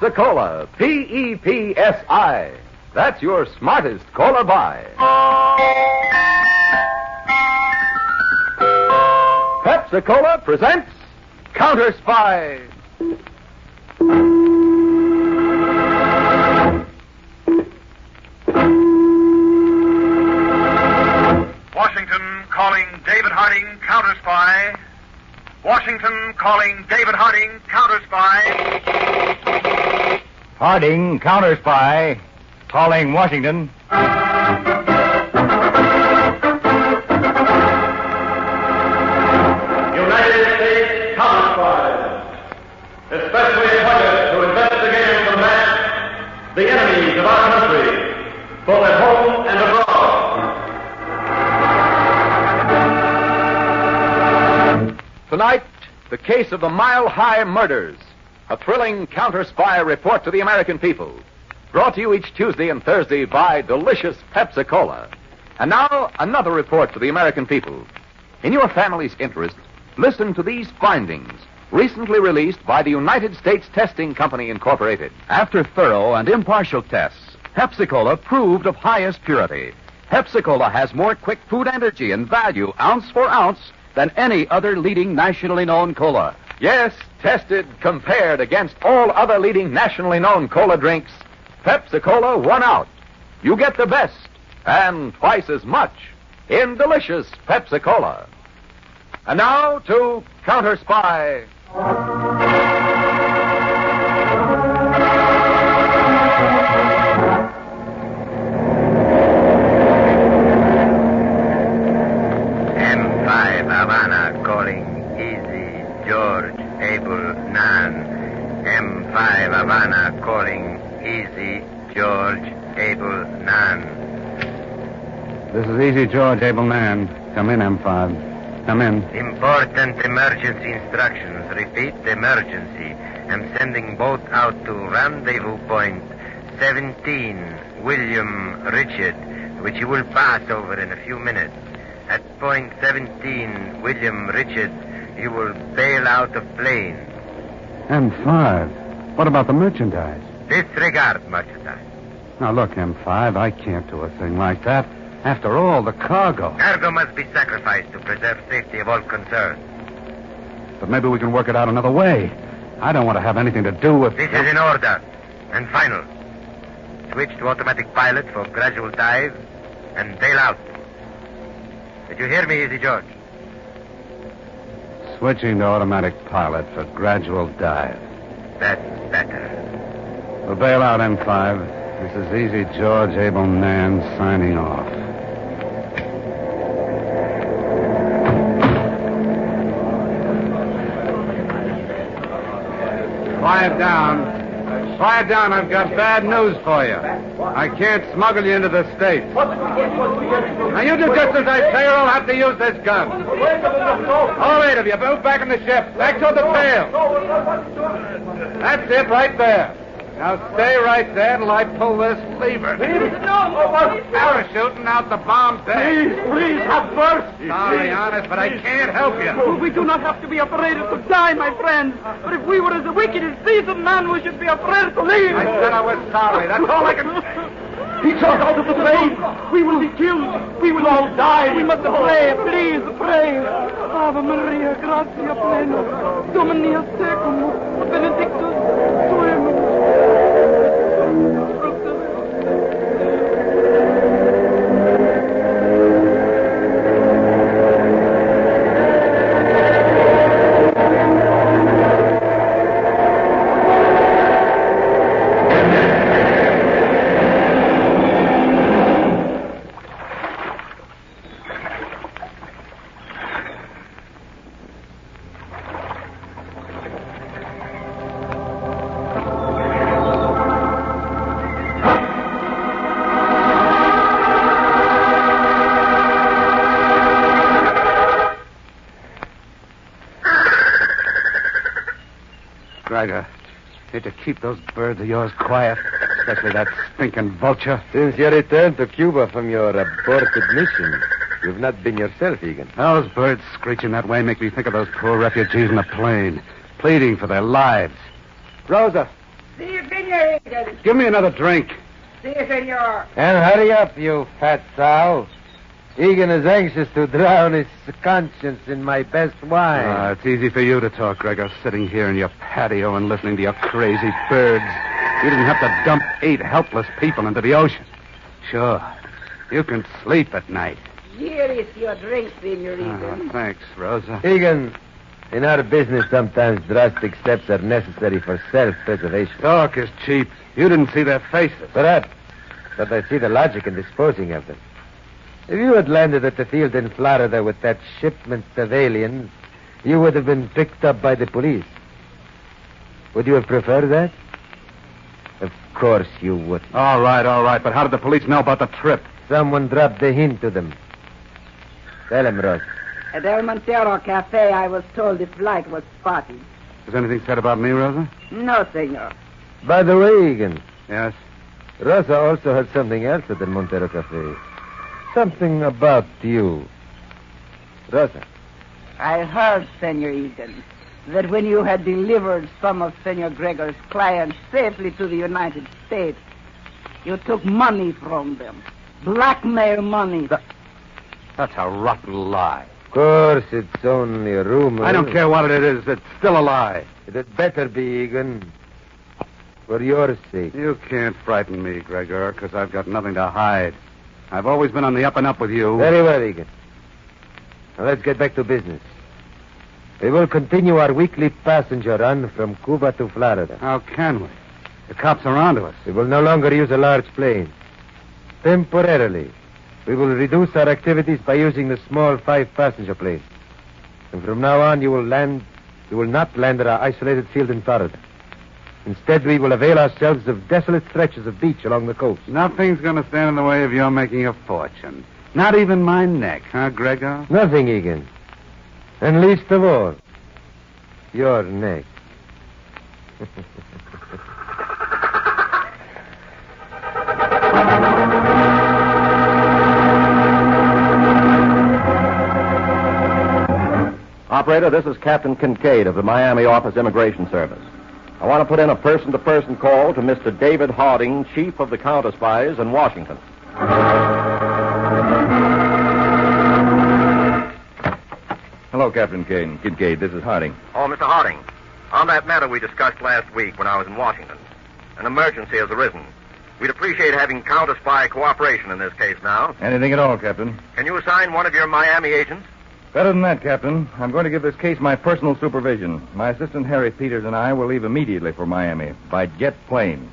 Pepsi-Cola, P-E-P-S-I. That's your smartest cola buy. Pepsi-Cola presents Counterspy. Washington calling David Harding, Counterspy. Washington calling David Harding, Counterspy. Harding, Counterspy. Calling Washington. United States Counterspy. Especially appointed to investigate and combat the enemies of our country, both at home and abroad. Tonight, the case of the Mile High Murders. A thrilling counter-spy report to the American people. Brought to you each Tuesday and Thursday by delicious Pepsi-Cola. And now, another report to the American people. In your family's interest, listen to these findings, recently released by the United States Testing Company, Incorporated. After thorough and impartial tests, Pepsi-Cola proved of highest purity. Pepsi-Cola has more quick food energy and value, ounce for ounce, than any other leading nationally known cola. Yes, tested, compared against all other leading nationally known cola drinks, Pepsi-Cola won out. You get the best and twice as much in delicious Pepsi-Cola. And now to Counterspy. M5 Havana calling Easy George Abel Nan. M5 Havana calling Easy George Abel Nan. This is Easy George Abel Man. Come in, M5. Come in. Important emergency instructions. Repeat, emergency. I'm sending boat out to rendezvous point 17, William Richard, which you will pass over in a few minutes. At point 17, William Richard, you will bail out of plane. M5. What about the merchandise? Disregard merchandise. Now, look, M5, I can't do a thing like that. After all, the cargo. Cargo must be sacrificed to preserve safety of all concerned. But maybe we can work it out another way. I don't want to have anything to do with... This is in order. And final. Switch to automatic pilot for gradual dive and bail out. Did you hear me, Easy George? Switching to automatic pilot for gradual dive. That's better. We'll bail out, M5. This is Easy George Abel Nan signing off. Quiet down. Quiet down. I've got bad news for you. I can't smuggle you into the States. Now, you do just as I say, or I'll have to use this gun. All 8 of you, move back in the ship. Back toward the tail. That's it, right there. Now, stay right there until I pull this lever. Parachuting out the bomb thing. Please, have mercy. Sorry, honest, but I can't help you. We do not have to be afraid to die, my friends. But if we were as wicked as decent men, we should be afraid to leave. I said I was sorry. That's all I can say. He jumped out of the plane. We will be killed. We will all die. We must pray, please, pray. Ave Maria, gratia plena. Dominia tecum, benedictus tuum. Ryder, need to keep those birds of yours quiet, especially that stinking vulture. Since your return to Cuba from your aborted mission, you've not been yourself, Egan. Those birds screeching that way make me think of those poor refugees in the plane, pleading for their lives. Rosa. See you, Senorita. Give me another drink. Si, senor. And hurry up, you fat sow. Egan is anxious to drown his conscience in my best wine. It's easy for you to talk, Gregor, sitting here in your patio and listening to your crazy birds. You didn't have to dump 8 helpless people into the ocean. Sure, you can sleep at night. Here is your drink, senorita. Thanks, Rosa. Egan, in our business, sometimes drastic steps are necessary for self-preservation. Talk is cheap. You didn't see their faces. Perhaps, but I see the logic in disposing of them. If you had landed at the field in Florida with that shipment of aliens, you would have been picked up by the police. Would you have preferred that? Of course you would. All right. But how did the police know about the trip? Someone dropped the hint to them. Tell him, Ross. At El Montero Cafe, I was told the flight was spotted. Was anything said about me, Rosa? No, senor. By the way, Egan, Yes. Rosa also heard something else at the Montero Cafe. Something about you. Rosa. I heard, Senor Egan, that when you had delivered some of Senor Gregor's clients safely to the United States, you took money from them. Blackmail money. That's a rotten lie. Of course, it's only a rumor. I don't care what it is. It's still a lie. It had better be, Egan. For your sake. You can't frighten me, Gregor, because I've got nothing to hide. I've always been on the up and up with you. Very well, Egan. Now let's get back to business. We will continue our weekly passenger run from Cuba to Florida. How can we? The cops are onto us. We will no longer use a large plane. Temporarily, we will reduce our activities by using the small 5-passenger plane. And from now on, you will not land at our isolated field in Florida. Instead, we will avail ourselves of desolate stretches of beach along the coast. Nothing's going to stand in the way of your making a fortune. Not even my neck, huh, Gregor? Nothing, Egan. And least of all, your neck. Operator, this is Captain Kincaid of the Miami Office Immigration Service. I want to put in a person-to-person call to Mr. David Harding, Chief of the Counterspies in Washington. Hello, Captain Kincaid. This is Harding. Oh, Mr. Harding, on that matter we discussed last week when I was in Washington, an emergency has arisen. We'd appreciate having counter-spy cooperation in this case now. Anything at all, Captain. Can you assign one of your Miami agents? Better than that, Captain. I'm going to give this case my personal supervision. My assistant, Harry Peters, and I will leave immediately for Miami by jet plane.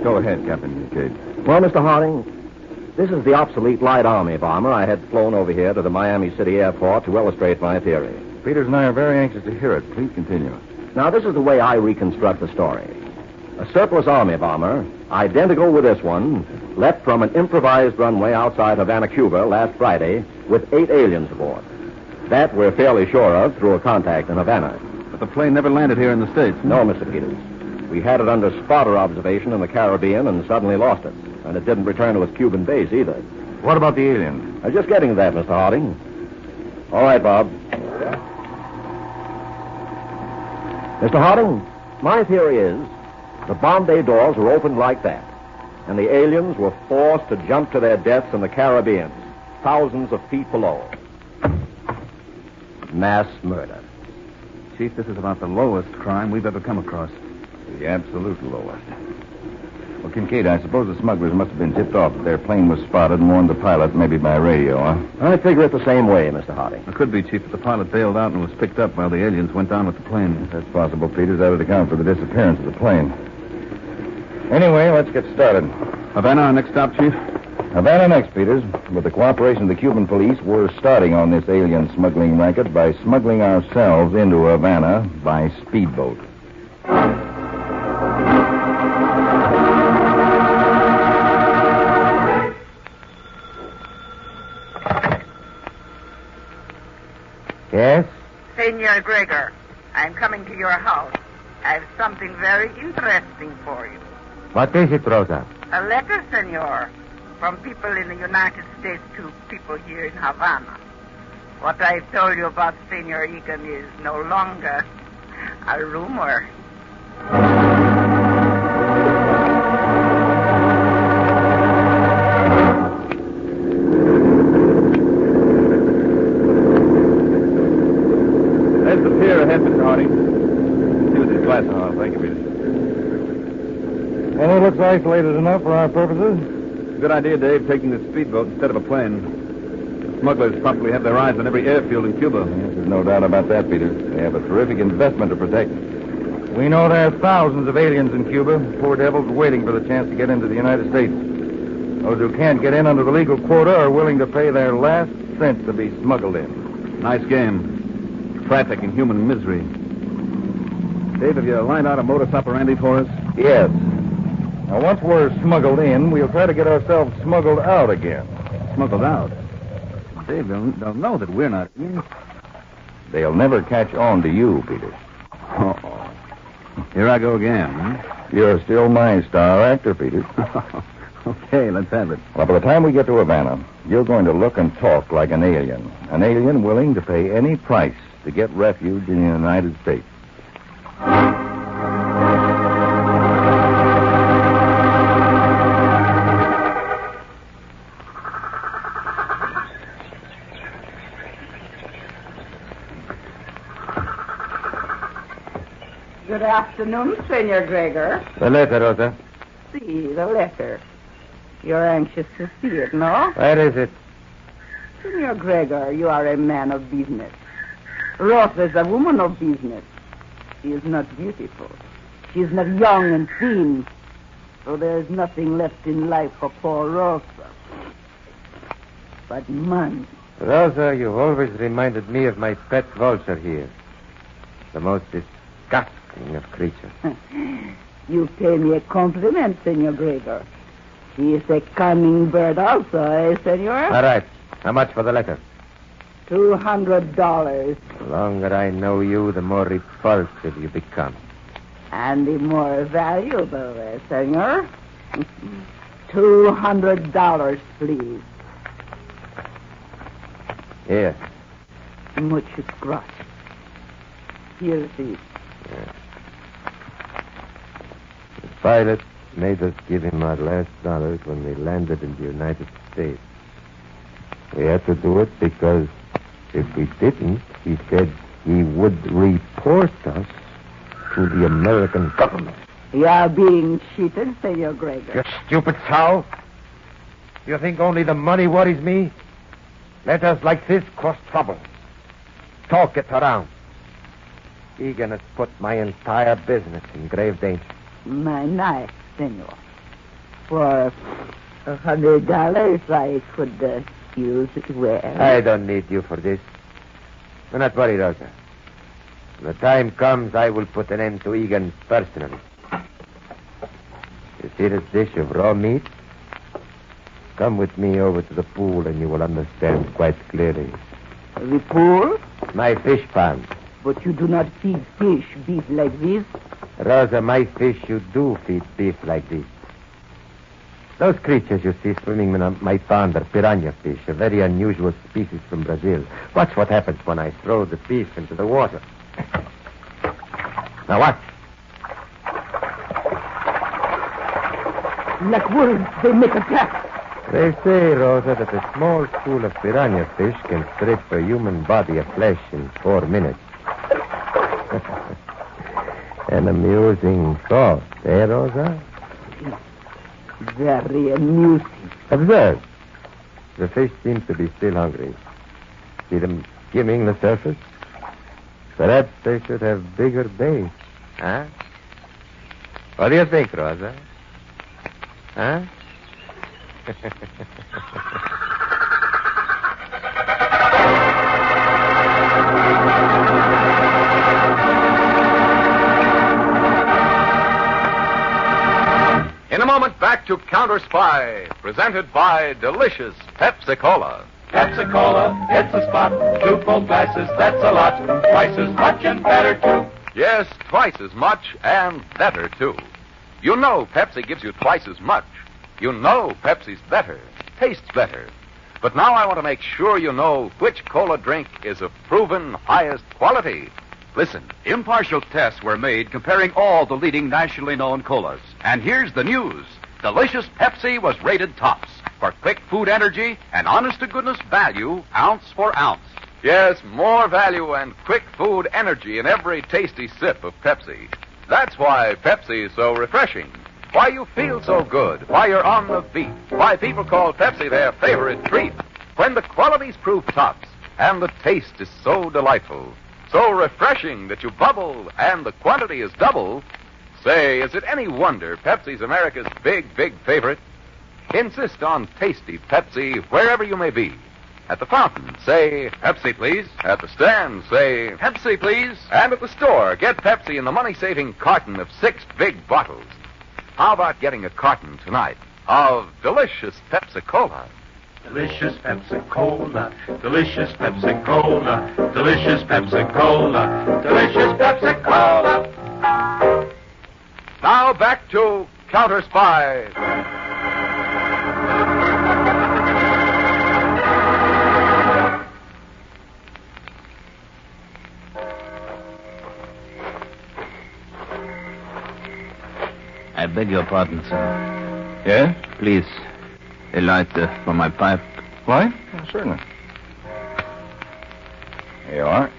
Go ahead, Captain Kincaid. Well, Mr. Harding, this is the obsolete light army bomber I had flown over here to the Miami City airport to illustrate my theory. Peters and I are very anxious to hear it. Please continue. Now, this is the way I reconstruct the story. A surplus army bomber, identical with this one, left from an improvised runway outside Havana, Cuba last Friday with 8 aliens aboard. That we're fairly sure of through a contact in Havana. But the plane never landed here in the States. No, Mr. Peters. We had it under spotter observation in the Caribbean and suddenly lost it. And it didn't return to its Cuban base either. What about the aliens? Just getting to that, Mr. Harding. All right, Bob. Mr. Harding, my theory is the bomb bay doors were opened like that, and the aliens were forced to jump to their deaths in the Caribbean, thousands of feet below. Mass murder. Chief, this is about the lowest crime we've ever come across. The absolute lowest. Well, Kincaid, I suppose the smugglers must have been tipped off that their plane was spotted and warned the pilot, maybe by radio, huh? I figure it the same way, Mr. Harding. It could be, Chief, that the pilot bailed out and was picked up while the aliens went down with the plane. That's possible, Peters. That would account for the disappearance of the plane. Anyway, let's get started. Havana, our next stop, Chief? Havana next, Peters. With the cooperation of the Cuban police, we're starting on this alien smuggling racket by smuggling ourselves into Havana by speedboat. Yes? Senor Gregor, I'm coming to your house. I have something very interesting for you. What is it, Rosa? A letter, senor, from people in the United States to people here in Havana. What I told you about Senor Egan is no longer a rumor. There's the pier ahead, Mr. Harding. Use this glass. Oh, thank you, Peter. And it looks isolated enough for our purposes. Good idea, Dave, taking the speedboat instead of a plane. The smugglers probably have their eyes on every airfield in Cuba. Yes, there's no doubt about that, Peter. They have a terrific investment to protect. We know there are thousands of aliens in Cuba, poor devils waiting for the chance to get into the United States. Those who can't get in under the legal quota are willing to pay their last cent to be smuggled in. Nice game. Traffic in human misery. Dave, have you lined out a modus operandi for us? Yes. Now, once we're smuggled in, we'll try to get ourselves smuggled out again. Smuggled out? Dave, they'll know that we're not in. They'll never catch on to you, Peter. Uh-oh. Here I go again, huh? You're still my star actor, Peter. Okay, let's have it. Well, by the time we get to Havana, you're going to look and talk like an alien. An alien willing to pay any price to get refuge in the United States. Good afternoon, Senor Gregor. The letter, Rosa. See, the letter. You're anxious to see it, no? Where is it? Senor Gregor, you are a man of business. Rosa is a woman of business. She is not beautiful. She is not young and thin. So there is nothing left in life for poor Rosa. But money. Rosa, you've always reminded me of my pet vulture here. The most disgusting of creatures. You pay me a compliment, Senor Gregor. She is a cunning bird also, eh, Senor? All right. How much for the letter? $200. The longer I know you, the more repulsive you become. And the more valuable, Senor. $200, please. Here. Muchas gracias. Here it is. Yeah. The pilot made us give him our last dollars when we landed in the United States. We had to do it because if we didn't, he said he would report us to the American government. You are being cheated, Senor Gregor. You stupid sow. You think only the money worries me? Letters like this cause trouble. Talk it around. Egan has put my entire business in grave danger. My knife, Senor. For $100, I could use it well. I don't need you for this. Do not worry, Rosa. When the time comes, I will put an end to Egan personally. You see this dish of raw meat? Come with me over to the pool and you will understand quite clearly. The pool? My fish pond. But you do not feed fish beef like this. Rosa, my fish, you do feed beef like this. Those creatures you see swimming in my pond are piranha fish, a very unusual species from Brazil. Watch what happens when I throw the beef into the water. Now watch. Like wolves, they make attack. They say, Rosa, that a small school of piranha fish can strip a human body of flesh in 4 minutes. An amusing thought, eh, Rosa? Very amusing. Observe. The fish seem to be still hungry. See them skimming the surface? Perhaps they should have bigger bait. Huh? What do you think, Rosa? Huh? In a moment, back to Counterspy, presented by delicious Pepsi-Cola. Pepsi-Cola, it's a spot. 2 full glasses, that's a lot. Twice as much and better, too. Yes, twice as much and better, too. You know Pepsi gives you twice as much. You know Pepsi's better, tastes better. But now I want to make sure you know which cola drink is of proven highest quality. Listen. Impartial tests were made comparing all the leading nationally known colas. And here's the news. Delicious Pepsi was rated tops for quick food energy and honest-to-goodness value, ounce for ounce. Yes, more value and quick food energy in every tasty sip of Pepsi. That's why Pepsi is so refreshing. Why you feel so good. Why you're on the beat. Why people call Pepsi their favorite treat. When the quality's proof tops and the taste is so delightful, so refreshing that you bubble and the quantity is double. Say, is it any wonder Pepsi's America's big, big favorite? Insist on tasty Pepsi wherever you may be. At the fountain, say, Pepsi, please. At the stand, say, Pepsi, please. And at the store, get Pepsi in the money-saving carton of 6 big bottles. How about getting a carton tonight of delicious Pepsi-Cola? Delicious Pepsi-Cola, delicious Pepsi-Cola, delicious Pepsi-Cola, delicious Pepsi-Cola. Now back to Counterspy. I beg your pardon, sir. Yes? Please, a light for my pipe. What? Oh, certainly. Here you are.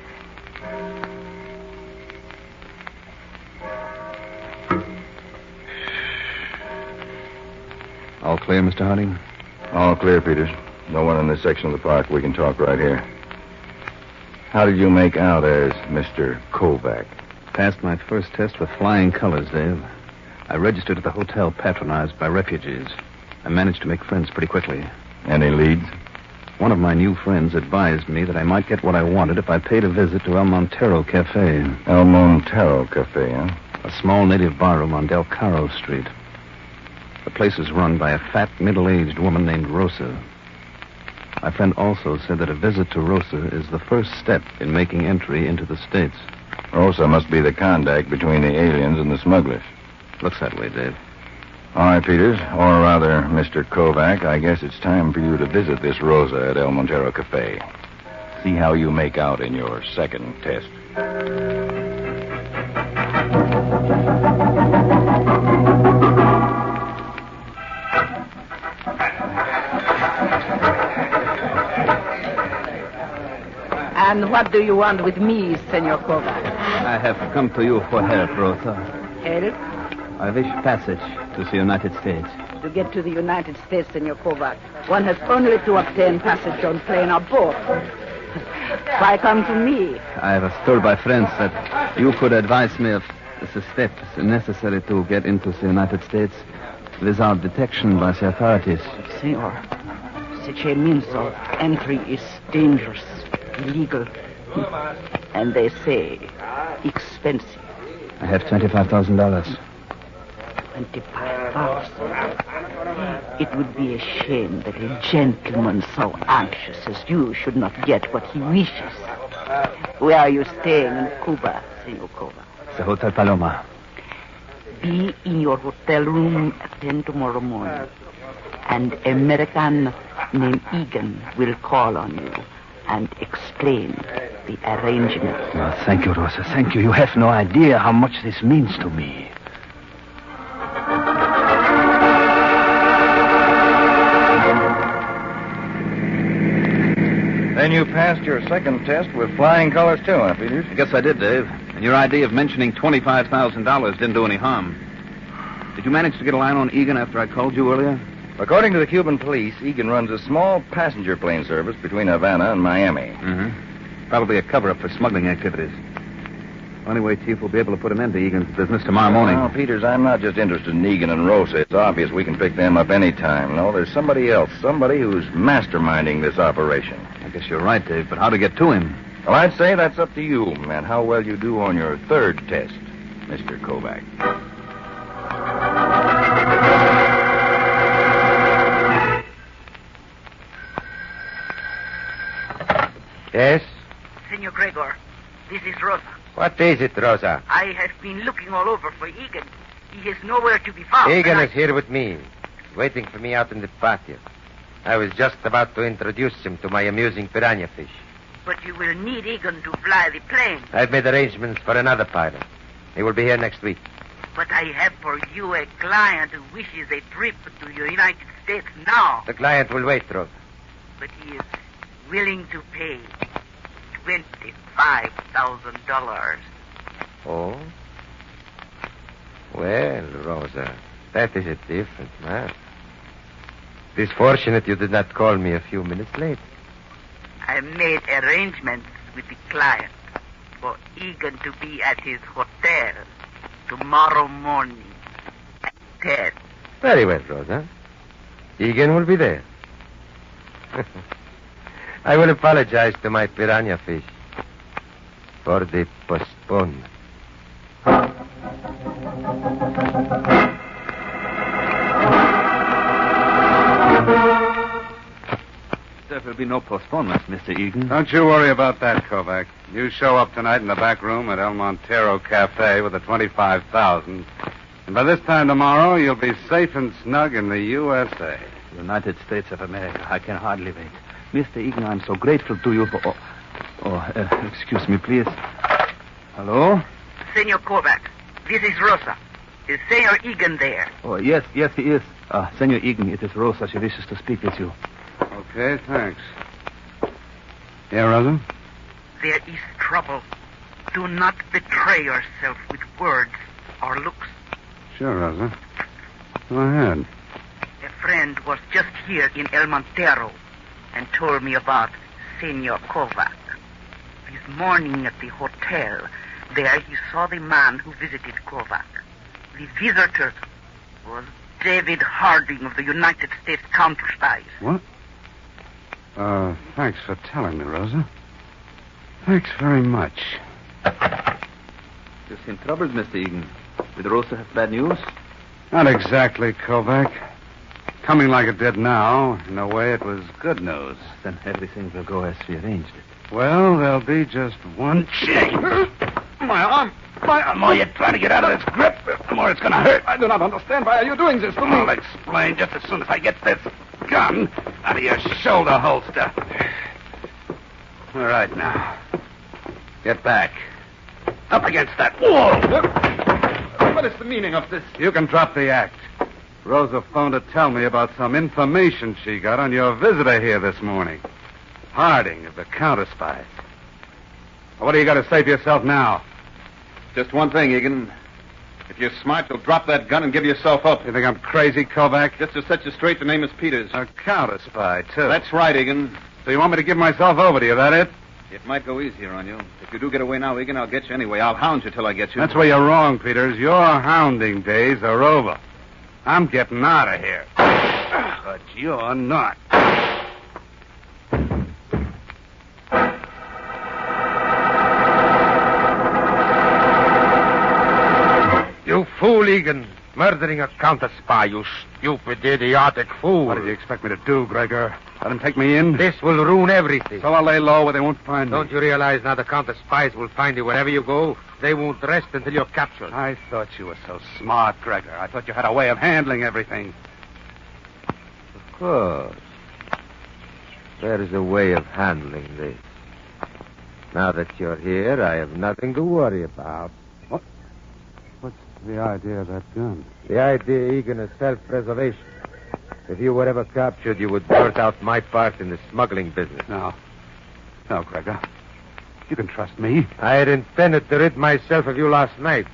All clear, Mr. Harding? All clear, Peters. No one in this section of the park. We can talk right here. How did you make out as Mr. Kovac? Passed my first test with flying colors, Dave. I registered at the hotel patronized by refugees. I managed to make friends pretty quickly. Any leads? One of my new friends advised me that I might get what I wanted if I paid a visit to El Montero Cafe. El Montero Cafe, huh? A small native barroom on Del Caro Street. The place is run by a fat, middle-aged woman named Rosa. My friend also said that a visit to Rosa is the first step in making entry into the States. Rosa must be the contact between the aliens and the smugglers. Looks that way, Dave. All right, Peters, or rather, Mr. Kovac, I guess it's time for you to visit this Rosa at El Montero Cafe. See how you make out in your second test. And what do you want with me, Senor Kovac? I have come to you for help, Rosa. Help? I wish passage to the United States. To get to the United States, Senor Kovac, one has only to obtain passage on plane or boat. Why come to me? I was told by friends that you could advise me of the steps necessary to get into the United States without detection by the authorities. Senor, such a means of entry is dangerous, illegal, and they say expensive. I have $25,000. 25,000. It would be a shame that a gentleman so anxious as you should not get what he wishes. Where are you staying in Cuba, Senor Kovac? The Hotel Paloma. Be in your hotel room at 10 tomorrow morning. An American named Egan will call on you and explain the arrangement. Oh, thank you, Rosa. Thank you. You have no idea how much this means to me. Then you passed your second test with flying colors, too, huh, Peters? I guess I did, Dave. And your idea of mentioning $25,000 didn't do any harm. Did you manage to get a line on Egan after I called you earlier? According to the Cuban police, Egan runs a small passenger plane service between Havana and Miami. Mm-hmm. Probably a cover-up for smuggling activities. Anyway, Chief, we'll be able to put an end to Egan's business tomorrow morning. Well, Peters, I'm not just interested in Egan and Rosa. It's obvious we can pick them up any time. No, there's somebody else, somebody who's masterminding this operation. I guess you're right, Dave, but how to get to him? Well, I'd say that's up to you, and how well you do on your third test, Mr. Kovac. Yes? Senor Gregor, this is Rosa. What is it, Rosa? I have been looking all over for Egan. He is nowhere to be found. Egan is here with me, waiting for me out in the patio. I was just about to introduce him to my amusing piranha fish. But you will need Egan to fly the plane. I've made arrangements for another pilot. He will be here next week. But I have for you a client who wishes a trip to the United States now. The client will wait, Rosa. But he is willing to pay $25,000. Oh? Well, Rosa, that is a different matter. It is fortunate you did not call me a few minutes late. I made arrangements with the client for Egan to be at his hotel tomorrow morning at 10. Very well, Rosa. Egan will be there. I will apologize to my piranha fish for the postponement. There will be no postponements, Mr. Egan. Don't you worry about that, Kovac. You show up tonight in the back room at El Montero Cafe with the $25,000. And by this time tomorrow, you'll be safe and snug in the USA. United States of America. I can hardly wait. Mr. Egan, I'm so grateful to you for... excuse me, please. Hello? Senor Kovac, this is Rosa. Is Senor Egan there? Oh, yes, he is. Senor Egan, it is Rosa. She wishes to speak with you. Okay, thanks. Yeah, Rosa? There is trouble. Do not betray yourself with words or looks. Sure, Rosa. Go ahead. A friend was just here in El Montero and told me about Senor Kovac. This morning at the hotel, there he saw the man who visited Kovac. The visitor was David Harding of the United States Counterspy. What? Thanks for telling me, Rosa. Thanks very much. You seem troubled, Mr. Egan. Did Rosa have bad news? Not exactly, Kovac. Coming like it did now, in a way it was good news. Then everything will go as we arranged it. Well, there'll be just one change. My arm! The more you're trying to get out of this grip, the more it's going to hurt. I do not understand. Why are you doing this to me? I'll explain just as soon as I get this gun out of your shoulder holster. All right, now. Get back. Up against that wall. What is the meaning of this? You can drop the act. Rosa phoned to tell me about some information she got on your visitor here this morning. Harding of the Counterspy. What do you got to say for yourself now? Just one thing, Egan. If you're smart, you'll drop that gun and give yourself up. You think I'm crazy, Kovac? Just to set you straight, the name is Peters. A Counterspy, too. That's right, Egan. So you want me to give myself over to you, that it? It might go easier on you. If you do get away now, Egan, I'll get you anyway. I'll hound you till I get you. That's where you're wrong, Peters. Your hounding days are over. I'm getting out of here. But you're not. You fool, Egan. Murdering a counter-spy, you stupid, idiotic fool. What did you expect me to do, Gregor? Let him take me in? This will ruin everything. So I'll lay low where they won't find me. Don't you realize now the counter-spies will find you wherever you go? They won't rest until you're captured. I thought you were so smart, Gregor. I thought you had a way of handling everything. Of course. There is a way of handling this. Now that you're here, I have nothing to worry about. What? What's the idea of that gun? The idea, Egan, is self-preservation. If you were ever captured, you would blurt out my part in the smuggling business. No, Gregor. You can trust me. I had intended to rid myself of you last night.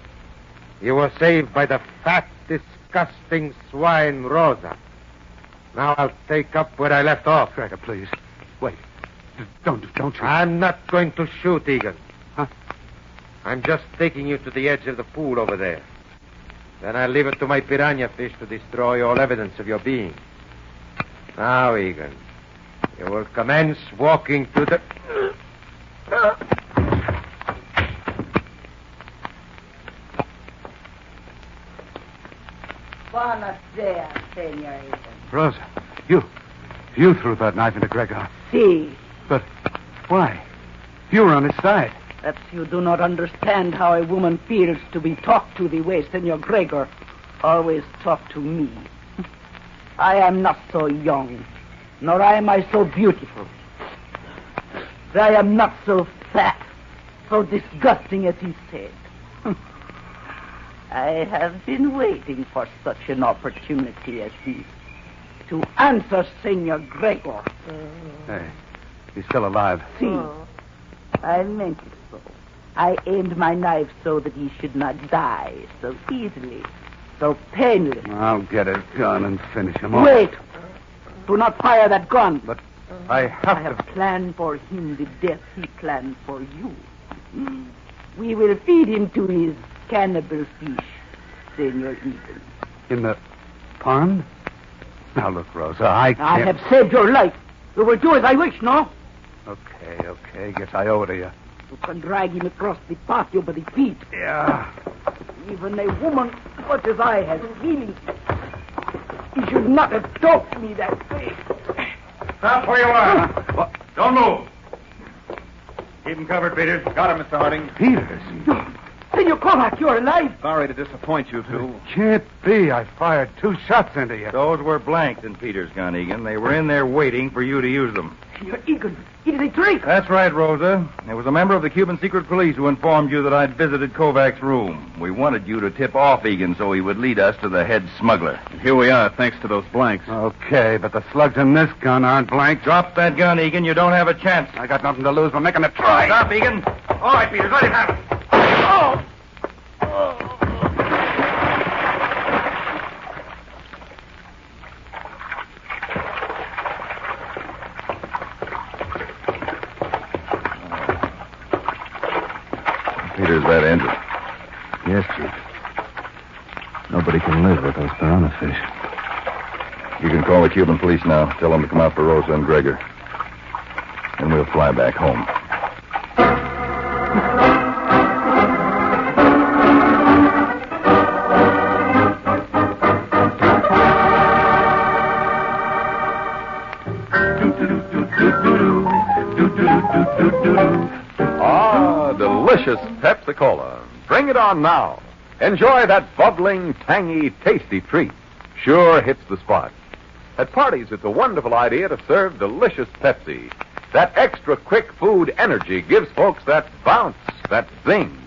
You were saved by the fat, disgusting swine, Rosa. Now I'll take up where I left off. Gregor, please. Wait. Don't you... I'm not going to shoot, Egan. Huh? I'm just taking you to the edge of the pool over there. Then I'll leave it to my piranha fish to destroy all evidence of your being. Now, Egan, you will commence walking to the... Buonasera, Senor Egan. Rosa, you threw that knife into Gregor. Si. But why? You were on his side. Perhaps you do not understand how a woman feels to be talked to the way Senor Gregor always talked to me. I am not so young, nor am I so beautiful. I am not so fat, so disgusting as he said. I have been waiting for such an opportunity as this to answer Senor Gregor. Hey, he's still alive. See, I meant it so. I aimed my knife so that he should not die so easily, so painless. I'll get his gun and finish him off. Wait! Do not fire that gun. But I have to planned for him the death he planned for you. We will feed him to his cannibal fish, Senor Egan. In the pond? Now look, Rosa, I can't... I have saved your life. You will do as I wish, no? Okay. Guess I owe it to you. You can drag him across the patio by the feet. Yeah. Even a woman such as I has feelings. He should not have talked to me that way. Stop where you are. Huh? Don't move. Keep him covered, Peters. Got him, Mr. Harding. Peters? Senor Kovac, you're alive. Sorry to disappoint you two. Can't be. I fired 2 shots into you. Those were blanks in Peter's gun, Egan. They were in there waiting for you to use them. Senor Egan, it is a trick. That's right, Rosa. It was a member of the Cuban secret police who informed you that I'd visited Kovac's room. We wanted you to tip off Egan so he would lead us to the head smuggler. And here we are, thanks to those blanks. Okay, but the slugs in this gun aren't blank. Drop that gun, Egan. You don't have a chance. I got nothing to lose. We're making a try. Stop, Egan. All right, Peters, let him have it. Oh! Peter's that engine. Yes, Chief. Nobody can live with those piranha fish. You can call the Cuban police now. Tell them to come out for Rosa and Gregor. And we'll fly back home. Delicious Pepsi-Cola. Bring it on now. Enjoy that bubbling, tangy, tasty treat. Sure hits the spot. At parties, it's a wonderful idea to serve delicious Pepsi. That extra quick food energy gives folks that bounce, that zing.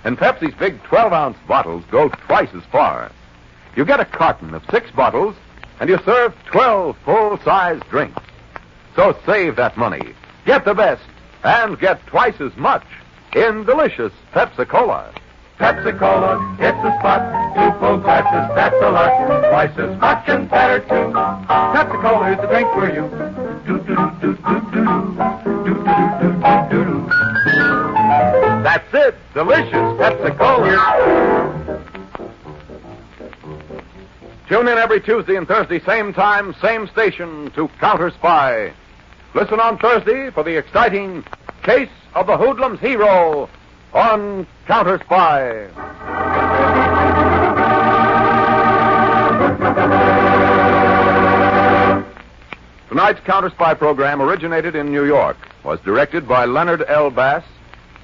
And Pepsi's big 12-ounce bottles go twice as far. You get a carton of 6 bottles, and you serve 12 full-size drinks. So save that money. Get the best, and get twice as much in delicious Pepsi-Cola. Pepsi-Cola, it's the spot. 2 full glasses, that's a lot. Twice as much and better, too. Pepsi-Cola is the drink for you. That's it. Delicious Pepsi-Cola. Tune in every Tuesday and Thursday, same time, same station, to Counterspy. Listen on Thursday for the exciting Case of the Hoodlum's Hero on Counterspy. Tonight's Counterspy program originated in New York, was directed by Leonard L. Bass,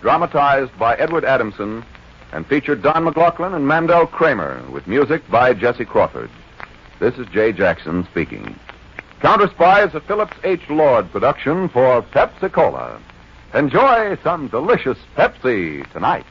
dramatized by Edward Adamson, and featured Don McLaughlin and Mandel Kramer, with music by Jesse Crawford. This is Jay Jackson speaking. Counterspy is a Phillips H. Lord production for Pepsi-Cola. Enjoy some delicious Pepsi tonight.